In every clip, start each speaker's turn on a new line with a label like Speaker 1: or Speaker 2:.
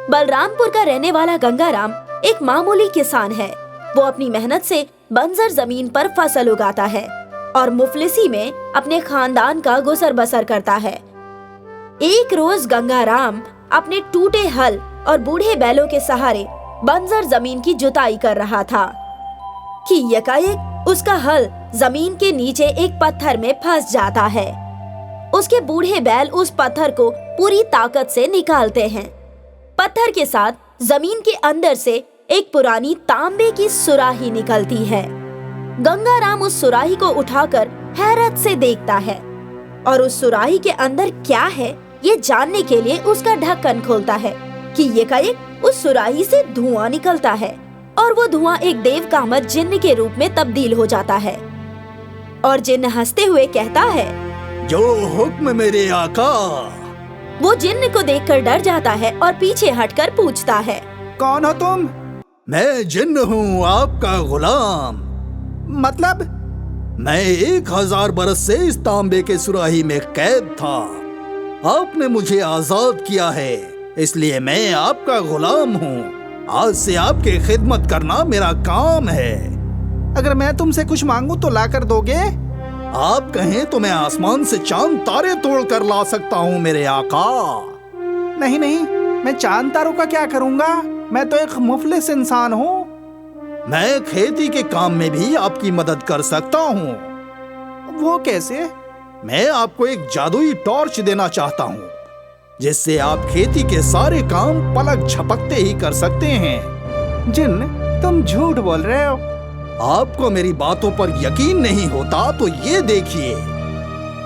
Speaker 1: बलरामपुर का रहने वाला गंगाराम एक मामूली किसान है। वो अपनी मेहनत से बंजर जमीन पर फसल उगाता है और मुफलिसी में अपने खानदान का गुजर बसर करता है। एक रोज गंगाराम अपने टूटे हल और बूढ़े बैलों के सहारे बंजर जमीन की जुताई कर रहा था कि यकायक उसका हल जमीन के नीचे एक पत्थर में फंस जाता है। उसके बूढ़े बैल उस पत्थर को पूरी ताकत से निकालते हैं। पत्थर के साथ जमीन के अंदर से एक पुरानी तांबे की सुराही निकलती है। गंगाराम उस सुराही को उठाकर हैरत से देखता है और उस सुराही के अंदर क्या है ये जानने के लिए उसका ढक्कन खोलता है कि यकायक उस सुराही से धुआं निकलता है और वो धुआं एक देवकामत जिन्न के रूप में तब्दील हो जाता है। और जिन्न हंसते हुए कहता है,
Speaker 2: जो हुक्म मेरे आका।
Speaker 1: वो जिन्न को देखकर डर जाता है और पीछे हटकर पूछता है,
Speaker 3: कौन हो तुम?
Speaker 2: मैं जिन्न हूँ, आपका गुलाम।
Speaker 3: मतलब?
Speaker 2: मैं 1000 बरस से इस तांबे के सुराही में कैद था। आपने मुझे आजाद किया है, इसलिए मैं आपका गुलाम हूँ। आज से आपकी खिदमत करना मेरा काम है।
Speaker 3: अगर मैं तुमसे कुछ मांगू तो ला कर दोगे?
Speaker 2: आप कहें तो मैं आसमान से चांद तारे तोड़ कर ला सकता हूँ मेरे आका।
Speaker 3: नहीं नहीं, मैं चांद तारों का क्या करूँगा? मैं तो एक मुफलिस इंसान हूँ।
Speaker 2: मैं खेती के काम में भी आपकी मदद कर सकता हूँ।
Speaker 3: वो कैसे?
Speaker 2: मैं आपको एक जादुई टॉर्च देना चाहता हूँ, जिससे आप खेती के सारे काम पलक झपकते ही कर सकते हैं।
Speaker 3: जिन्न, तुम झूठ बोल रहे हो।
Speaker 2: आपको मेरी बातों पर यकीन नहीं होता तो ये देखिए।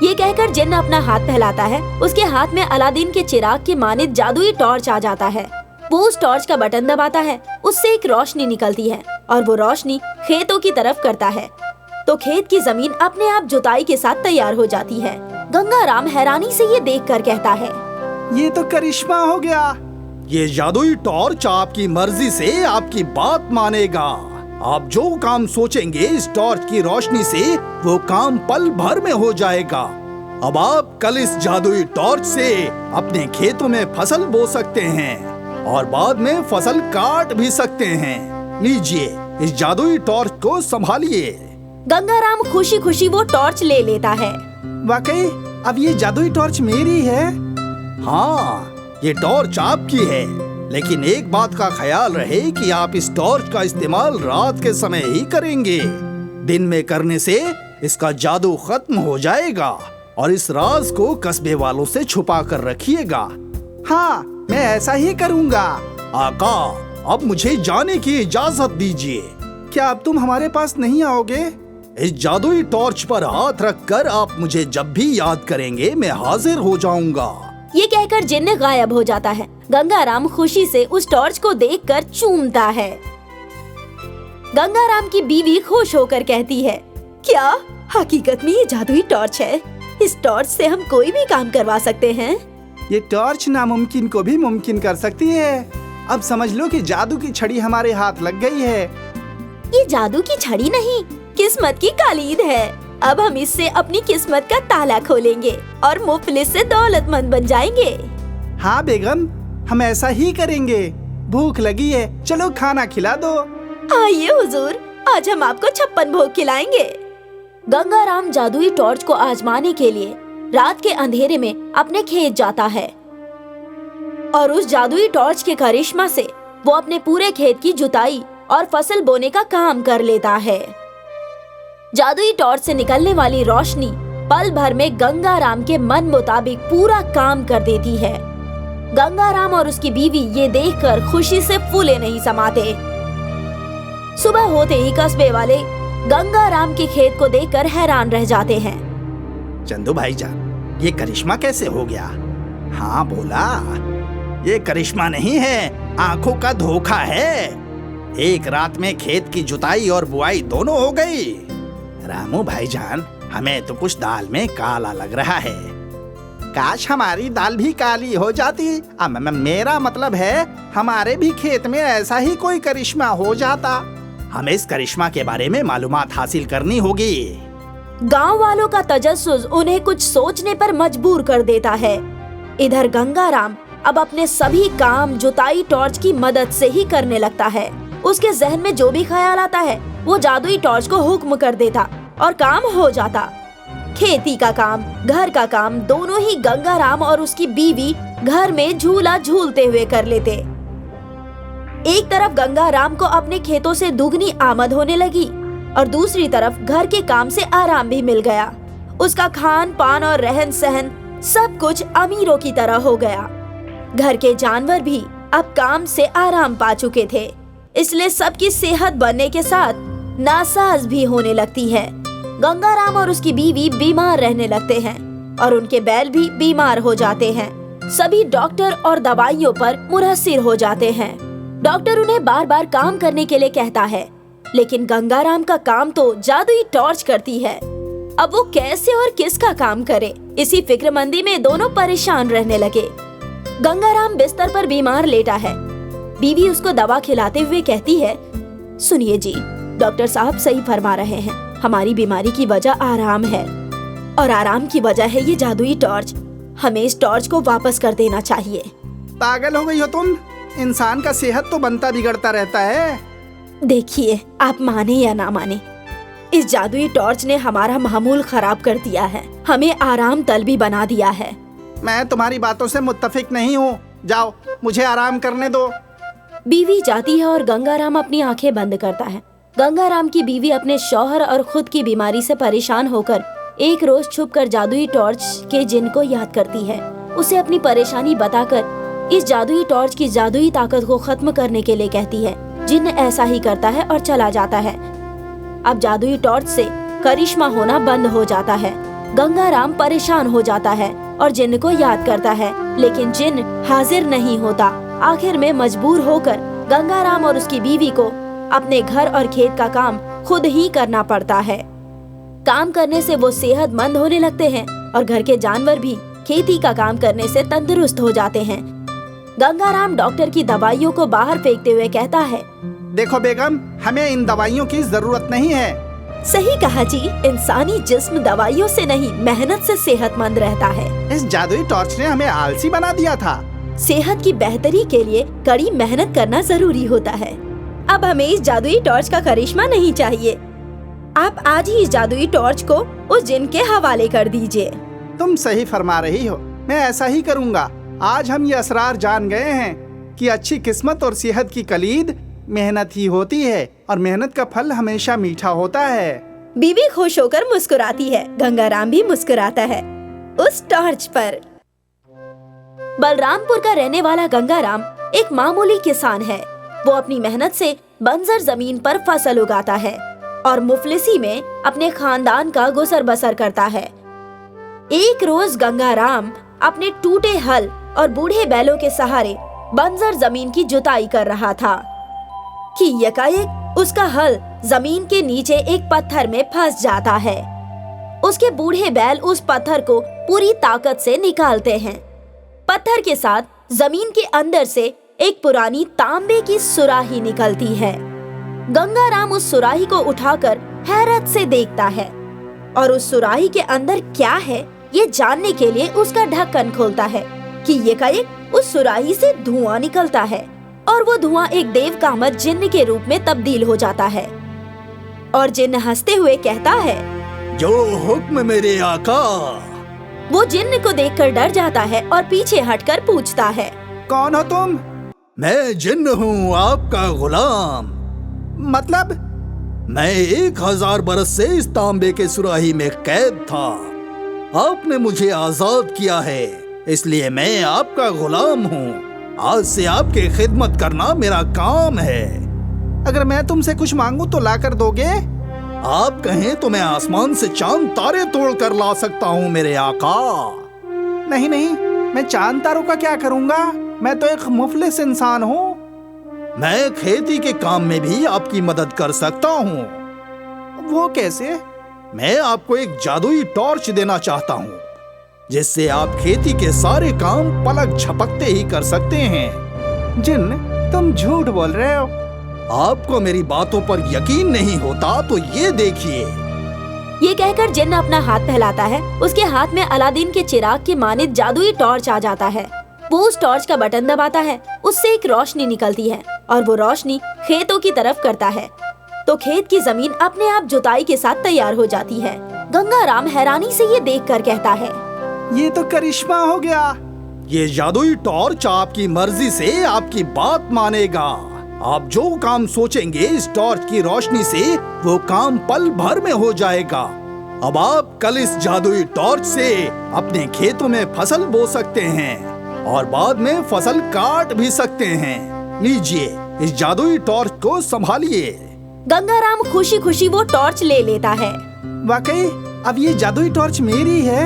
Speaker 1: ये कहकर जिन्न अपना हाथ फैलाता है। उसके हाथ में अलादीन के चिराग के मानित जादुई टॉर्च आ जाता है। वो उस टॉर्च का बटन दबाता है, उससे एक रोशनी निकलती है और वो रोशनी खेतों की तरफ करता है तो खेत की जमीन अपने आप जुताई के साथ तैयार हो जाती है। गंगाराम हैरानी से ये देखकर कहता है,
Speaker 3: ये तो करिश्मा हो गया।
Speaker 2: ये जादुई टॉर्च आपकी मर्जी से आपकी बात मानेगा। आप जो काम सोचेंगे इस टॉर्च की रोशनी से वो काम पल भर में हो जाएगा। अब आप कल इस जादुई टॉर्च से अपने खेतों में फसल बो सकते हैं और बाद में फसल काट भी सकते हैं। लीजिए, इस जादुई टॉर्च को संभालिए।
Speaker 1: गंगाराम खुशी खुशी वो टॉर्च ले लेता है।
Speaker 3: वाकई अब ये जादुई टॉर्च मेरी है?
Speaker 2: हाँ, ये टॉर्च आपकी है, लेकिन एक बात का ख्याल रहे कि आप इस टॉर्च का इस्तेमाल रात के समय ही करेंगे। दिन में करने से इसका जादू खत्म हो जाएगा और इस राज को कस्बे वालों से छुपा कर रखिएगा।
Speaker 3: हाँ, मैं ऐसा ही करूँगा।
Speaker 2: आका, अब मुझे जाने की इजाजत दीजिए।
Speaker 3: क्या अब तुम हमारे पास नहीं आओगे?
Speaker 2: इस जादुई टॉर्च पर हाथ रखकर आप मुझे जब भी याद करेंगे मैं हाजिर हो जाऊंगा।
Speaker 1: ये कहकर जिन्न गायब हो जाता है। गंगाराम खुशी से उस टॉर्च को देखकर चूमता है। गंगाराम की बीवी खुश होकर कहती है, क्या हकीकत में ये जादुई टॉर्च है? इस टॉर्च से हम कोई भी काम करवा सकते हैं।
Speaker 3: ये टॉर्च नामुमकिन को भी मुमकिन कर सकती है। अब समझ लो कि जादू की छड़ी हमारे हाथ लग गई है।
Speaker 1: ये जादू की छड़ी नहीं, किस्मत की कालीद है। अब हम इससे अपनी किस्मत का ताला खोलेंगे और मुफलिस से दौलतमंद बन जाएंगे।
Speaker 3: हाँ बेगम, हम ऐसा ही करेंगे। भूख लगी है, चलो खाना खिला दो।
Speaker 1: आइए हुजूर, आज हम आपको 56 भोग खिलाएंगे। गंगाराम जादुई टॉर्च को आजमाने के लिए रात के अंधेरे में अपने खेत जाता है और उस जादुई टॉर्च के करिश्मा से वो अपने पूरे खेत की जुताई और फसल बोने का काम कर लेता है। जादुई टॉर्च से निकलने वाली रोशनी पल भर में गंगाराम के मन मुताबिक पूरा काम कर देती है। गंगाराम और उसकी बीवी ये देखकर खुशी से फूले नहीं समाते। सुबह होते ही कस्बे वाले गंगाराम के खेत को देखकर हैरान रह जाते हैं।
Speaker 3: चंदू भाईजान, ये करिश्मा कैसे हो गया? हाँ बोला, ये करिश्मा नहीं है, आंखों का धोखा है। एक रात में खेत की जुताई और बुआई दोनों हो गई। रामू भाईजान, हमें तो कुछ दाल में काला लग रहा है। काश हमारी दाल भी काली हो जाती। मेरा मतलब है हमारे भी खेत में ऐसा ही कोई करिश्मा हो जाता। हमें इस करिश्मा के बारे में मालूमात हासिल करनी होगी।
Speaker 1: गांव वालों का तजस्सुस उन्हें कुछ सोचने पर मजबूर कर देता है। इधर गंगाराम अब अपने सभी काम जुताई टॉर्च की मदद से ही करने लगता है। उसके जहन में जो भी ख्याल आता है वो जादुई टॉर्च को हुक्म कर देता और काम हो जाता। खेती का काम, घर का काम दोनों ही गंगाराम और उसकी बीवी घर में झूला झूलते हुए कर लेते। एक तरफ गंगाराम को अपने खेतों से दुगनी आमद होने लगी और दूसरी तरफ घर के काम से आराम भी मिल गया। उसका खान पान और रहन सहन सब कुछ अमीरों की तरह हो गया। घर के जानवर भी अब काम से आराम पा चुके थे, इसलिए सबकी सेहत बनने के साथ नासाज भी होने लगती है। गंगाराम और उसकी बीवी बीमार रहने लगते हैं और उनके बैल भी बीमार हो जाते हैं। सभी डॉक्टर और दवाइयों पर मुनहसिर हो जाते हैं। डॉक्टर उन्हें बार बार काम करने के लिए कहता है, लेकिन गंगाराम का काम तो जादुई टॉर्च करती है। अब वो कैसे और किसका काम करे, इसी फिक्रमंदी में दोनों परेशान रहने लगे। गंगाराम बिस्तर पर बीमार लेटा है। बीवी उसको दवा खिलाते हुए कहती है, सुनिए जी, डॉक्टर साहब सही फरमा रहे हैं। हमारी बीमारी की वजह आराम है और आराम की वजह है ये जादुई टॉर्च। हमें इस टॉर्च को वापस कर देना चाहिए।
Speaker 3: पागल हो गई हो तुम? इंसान का सेहत तो बनता बिगड़ता रहता है।
Speaker 1: देखिए, आप माने या ना माने, इस जादुई टॉर्च ने हमारा मामूल खराब कर दिया है, हमें आराम तलबी बना दिया है।
Speaker 3: मैं तुम्हारी बातों से मुत्तफिक नहीं हूँ। जाओ, मुझे आराम करने दो।
Speaker 1: बीवी जाती है और गंगाराम अपनी आंखें बंद करता है। गंगाराम की बीवी अपने शौहर और खुद की बीमारी से परेशान होकर एक रोज छुपकर जादुई टॉर्च के जिन को याद करती है। उसे अपनी परेशानी बताकर इस जादुई टॉर्च की जादुई ताकत को खत्म करने के लिए कहती है। जिन ऐसा ही करता है और चला जाता है। अब जादुई टॉर्च से करिश्मा होना बंद हो जाता है। गंगाराम परेशान हो जाता है और जिन को याद करता है, लेकिन जिन हाजिर नहीं होता। आखिर में मजबूर होकर गंगाराम और उसकी बीवी को अपने घर और खेत का काम खुद ही करना पड़ता है। काम करने से वो सेहतमंद होने लगते हैं और घर के जानवर भी खेती का काम करने से तंदुरुस्त हो जाते हैं। गंगाराम डॉक्टर की दवाइयों को बाहर फेंकते हुए कहता है,
Speaker 3: देखो बेगम, हमें इन दवाइयों की जरूरत नहीं है।
Speaker 1: सही कहा जी, इंसानी जिस्म दवाइयों से नहीं मेहनत से सेहतमंद रहता है।
Speaker 3: इस जादुई टॉर्च ने हमें आलसी बना दिया था।
Speaker 1: सेहत की बेहतरी के लिए कड़ी मेहनत करना जरूरी होता है। अब हमें इस जादुई टॉर्च का करिश्मा नहीं चाहिए। आप आज ही इस जादुई टॉर्च को उस जिन के हवाले कर दीजिए।
Speaker 3: तुम सही फरमा रही हो, मैं ऐसा ही करूँगा। आज हम ये असरार जान गए हैं कि अच्छी किस्मत और सेहत की कलीद मेहनत ही होती है और मेहनत का फल हमेशा मीठा होता है।
Speaker 1: बीवी खुश होकर मुस्कुराती है। गंगाराम भी मुस्कुराता है उस टॉर्च पर। बलरामपुर का रहने वाला गंगाराम एक मामूली किसान है। वो अपनी मेहनत से बंजर जमीन पर फसल उगाता है और मुफलिसी में अपने खानदान का गुजर बसर करता है। एक रोज गंगाराम अपने टूटे हल और बूढ़े बैलों के सहारे बंजर जमीन की जुताई कर रहा था कि यकायक उसका हल जमीन के नीचे एक पत्थर में फंस जाता है। उसके बूढ़े बैल उस पत्थर को पूरी ताकत से निकालते हैं। पत्थर के साथ जमीन के अंदर से एक पुरानी तांबे की सुराही निकलती है। गंगाराम उस सुराही को उठाकर हैरत से देखता है और उस सुराही के अंदर क्या है ये जानने के लिए उसका ढक्कन खोलता है कि यकायक उस सुराही से धुआं निकलता है और वो धुआं एक देवकामत जिन्न के रूप में तब्दील हो जाता है। और जिन्न हंसते हुए कहता है,
Speaker 2: जो हुक्म मेरे आका।
Speaker 1: वो जिन्न को देखकर डर जाता है और पीछे हटकर पूछता है,
Speaker 3: कौन हो तुम?
Speaker 2: मैं जिन्न हूँ, आपका गुलाम।
Speaker 3: मतलब?
Speaker 2: मैं 1000 बरस से इस तांबे के सुराही में कैद था। आपने मुझे आजाद किया है, इसलिए मैं आपका गुलाम हूँ। आज से आपकी खिदमत करना मेरा काम है।
Speaker 3: अगर मैं तुमसे कुछ मांगू तो ला कर दोगे?
Speaker 2: आप कहें तो मैं आसमान से चांद तारे तोड़ कर ला सकता हूँ मेरे आका।
Speaker 3: नहीं नहीं, मैं चांद तारों का क्या करूँगा? मैं तो एक मुफलिस इंसान हूँ।
Speaker 2: मैं खेती के काम में भी आपकी मदद कर सकता हूँ।
Speaker 3: वो कैसे?
Speaker 2: मैं आपको एक जादुई टॉर्च देना चाहता हूँ जिससे आप खेती के सारे काम पलक झपकते ही कर सकते हैं।
Speaker 3: जिन, तुम झूठ बोल रहे हो।
Speaker 2: आपको मेरी बातों पर यकीन नहीं होता तो ये देखिए।
Speaker 1: ये कहकर जिन्न अपना हाथ फैलाता है। उसके हाथ में अलादीन के चिराग के मानित जादुई टॉर्च आ जाता है। वो उस टॉर्च का बटन दबाता है, उससे एक रोशनी निकलती है और वो रोशनी खेतों की तरफ करता है तो खेत की जमीन अपने आप जुताई के साथ तैयार हो जाती है। गंगाराम हैरानी से ये देखकर कहता है,
Speaker 3: ये तो करिश्मा हो गया।
Speaker 2: ये जादुई टॉर्च आपकी मर्जी से आपकी बात मानेगा। आप जो काम सोचेंगे इस टॉर्च की रोशनी से वो काम पल भर में हो जाएगा। अब आप कल इस जादुई टॉर्च से अपने खेतों में फसल बो सकते हैं और बाद में फसल काट भी सकते हैं। लीजिए, इस जादुई टॉर्च को संभालिए।
Speaker 1: गंगाराम खुशी खुशी वो टॉर्च ले लेता है।
Speaker 3: वाकई अब ये जादुई टॉर्च मेरी है।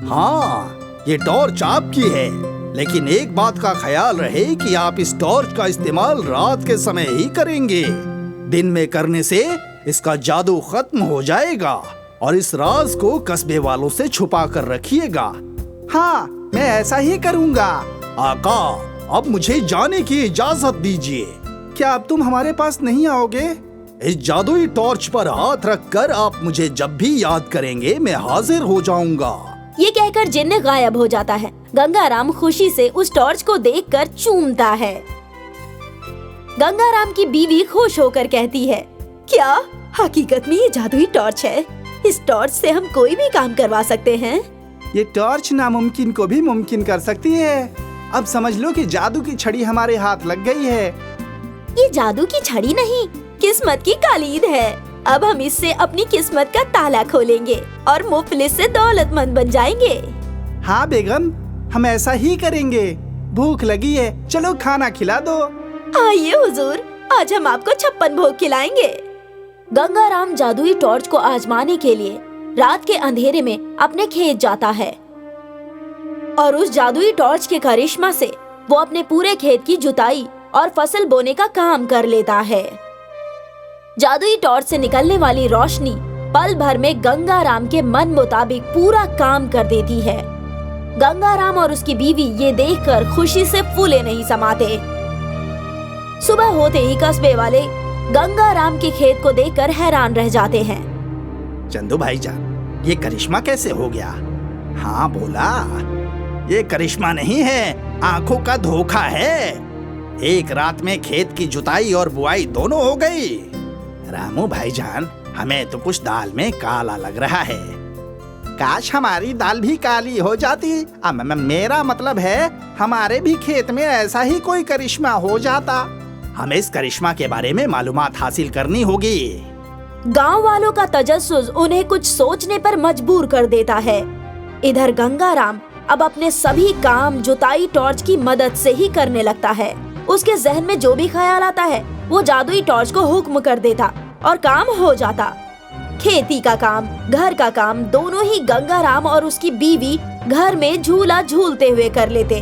Speaker 2: हाँ, ये टॉर्च आपकी है, लेकिन एक बात का ख्याल रहे कि आप इस टॉर्च का इस्तेमाल रात के समय ही करेंगे। दिन में करने से इसका जादू खत्म हो जाएगा और इस राज को कस्बे वालों से छुपा कर रखिएगा।
Speaker 3: हाँ, मैं ऐसा ही करूँगा।
Speaker 2: आका, अब मुझे जाने की इजाजत दीजिए।
Speaker 3: क्या अब तुम हमारे पास नहीं आओगे?
Speaker 2: इस जादुई टॉर्च पर हाथ रखकर आप मुझे जब भी याद करेंगे मैं हाजिर हो जाऊंगा।
Speaker 1: ये कहकर जिन्न गायब हो जाता है। गंगाराम खुशी से उस टॉर्च को देखकर चूमता है। गंगाराम की बीवी खुश होकर कहती है, क्या हकीकत में ये जादुई टॉर्च है? इस टॉर्च से हम कोई भी काम करवा सकते हैं।
Speaker 3: ये टॉर्च नामुमकिन को भी मुमकिन कर सकती है। अब समझ लो कि जादू की छड़ी हमारे हाथ लग गई है।
Speaker 1: ये जादू की छड़ी नहीं, किस्मत की कालीद है। अब हम इससे अपनी किस्मत का ताला खोलेंगे और मुफलिस से दौलतमंद बन जाएंगे।
Speaker 3: हाँ बेगम, हम ऐसा ही करेंगे। भूख लगी है, चलो खाना खिला दो।
Speaker 1: आइए हुजूर, आज हम आपको 56 भोग खिलाएंगे। गंगाराम जादुई टॉर्च को आजमाने के लिए रात के अंधेरे में अपने खेत जाता है और उस जादुई टॉर्च के करिश्मा से वो अपने पूरे खेत की जुताई और फसल बोने का काम कर लेता है। जादुई टॉर्च से निकलने वाली रोशनी पल भर में गंगाराम के मन मुताबिक पूरा काम कर देती है। गंगाराम और उसकी बीवी ये देखकर खुशी से फूले नहीं समाते। सुबह होते ही कस्बे वाले गंगाराम के खेत को देखकर हैरान रह जाते हैं।
Speaker 3: चंदू भाईजान, ये करिश्मा कैसे हो गया? हाँ बोला, ये करिश्मा नहीं है, आंखों का धोखा है। एक रात में खेत की जुताई और बुआई दोनों हो गई। रामू भाईजान, हमें तो कुछ दाल में काला लग रहा है। काश हमारी दाल भी काली हो जाती। मेरा मतलब है हमारे भी खेत में ऐसा ही कोई करिश्मा हो जाता। हमें इस करिश्मा के बारे में मालूमात हासिल करनी होगी।
Speaker 1: गांव वालों का तजस्सुस उन्हें कुछ सोचने पर मजबूर कर देता है। इधर गंगाराम अब अपने सभी काम जुताई टॉर्च की मदद से ही करने लगता है। उसके जहन में जो भी ख्याल आता है वो जादुई टॉर्च को हुक्म कर देता और काम हो जाता। खेती का काम, घर का काम दोनों ही गंगाराम और उसकी बीवी घर में झूला झूलते हुए कर लेते।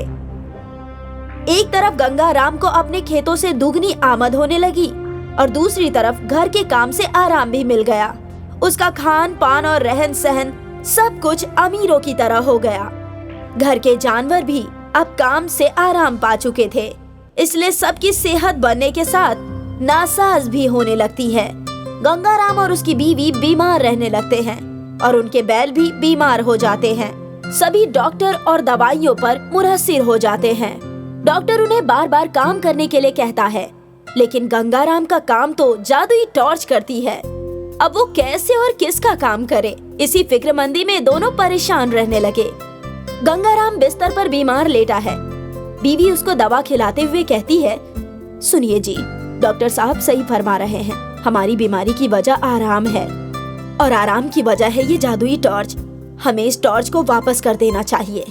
Speaker 1: एक तरफ गंगाराम को अपने खेतों से दुगनी आमद होने लगी और दूसरी तरफ घर के काम से आराम भी मिल गया। उसका खान पान और रहन सहन सब कुछ अमीरों की तरह हो गया। घर के जानवर भी अब काम से आराम पा चुके थे, इसलिए सबकी सेहत बनने के साथ नासाज भी होने लगती है। गंगाराम और उसकी बीवी बीमार रहने लगते हैं और उनके बैल भी बीमार हो जाते हैं। सभी डॉक्टर और दवाइयों पर मुनहसिर हो जाते हैं। डॉक्टर उन्हें बार बार काम करने के लिए कहता है, लेकिन गंगाराम का काम तो जादुई टॉर्च करती है। अब वो कैसे और किसका काम करे, इसी फिक्रमंदी में दोनों परेशान रहने लगे। गंगाराम बिस्तर पर बीमार लेटा है। बीवी उसको दवा खिलाते हुए कहती है, सुनिए जी, डॉक्टर साहब सही फरमा रहे हैं। हमारी बीमारी की वजह आराम है और आराम की वजह है ये जादुई टॉर्च। हमें इस टॉर्च को वापस कर देना चाहिए।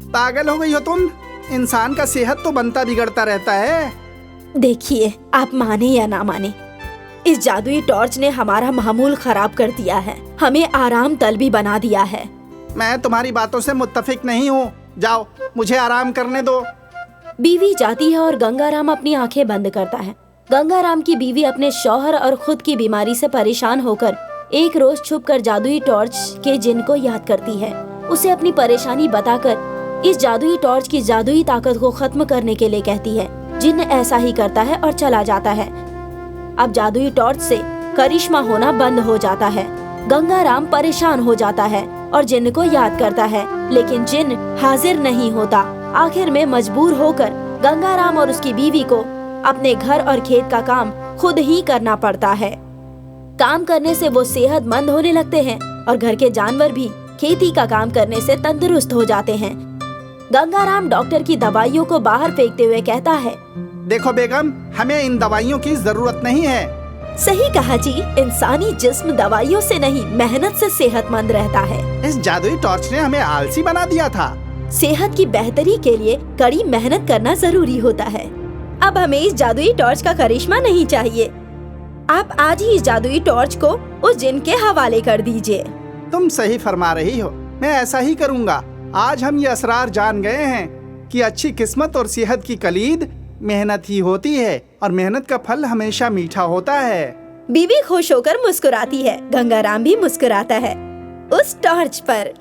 Speaker 3: पागल हो गई हो तुम? इंसान का सेहत तो बनता बिगड़ता रहता है।
Speaker 1: देखिए, आप माने या ना माने, इस जादुई टॉर्च ने हमारा मामूल खराब कर दिया है, हमें आराम तलबी बना दिया है।
Speaker 3: मैं तुम्हारी बातों से मुत्तफिक नहीं हूँ। जाओ, मुझे आराम करने दो।
Speaker 1: बीवी जाती है और गंगाराम अपनी आंखें बंद करता है। गंगाराम की बीवी अपने शौहर और खुद की बीमारी से परेशान होकर एक रोज छुपकर जादुई टॉर्च के जिन को याद करती है। उसे अपनी परेशानी बताकर इस जादुई टॉर्च की जादुई ताकत को खत्म करने के लिए कहती है। जिन ऐसा ही करता है और चला जाता है। अब जादुई टॉर्च से करिश्मा होना बंद हो जाता है। गंगाराम परेशान हो जाता है और जिन को याद करता है, लेकिन जिन हाजिर नहीं होता आखिर में मजबूर होकर गंगाराम और उसकी बीवी को अपने घर और खेत का काम खुद ही करना पड़ता है। काम करने से वो सेहतमंद होने लगते हैं और घर के जानवर भी खेती का काम करने से तंदुरुस्त हो जाते हैं। गंगाराम डॉक्टर की दवाइयों को बाहर फेंकते हुए कहता है,
Speaker 3: देखो बेगम, हमें इन दवाइयों की जरूरत नहीं है।
Speaker 1: सही कहा जी, इंसानी जिस्म दवाइयों से नहीं मेहनत से सेहतमंद रहता है।
Speaker 3: इस जादुई टॉर्च ने हमें आलसी बना दिया था।
Speaker 1: सेहत की बेहतरी के लिए कड़ी मेहनत करना जरूरी होता है। अब हमें इस जादुई टॉर्च का करिश्मा नहीं चाहिए। आप आज ही इस जादुई टॉर्च को उस जिन के हवाले कर दीजिए।
Speaker 3: तुम सही फरमा रही हो, मैं ऐसा ही करूँगा। आज हम ये असरार जान गए हैं कि अच्छी किस्मत और सेहत की कलीद मेहनत ही होती है और मेहनत का फल हमेशा मीठा होता है।
Speaker 1: बीवी खुश होकर मुस्कुराती है, गंगाराम भी मुस्कुराता है। उस टॉर्च पर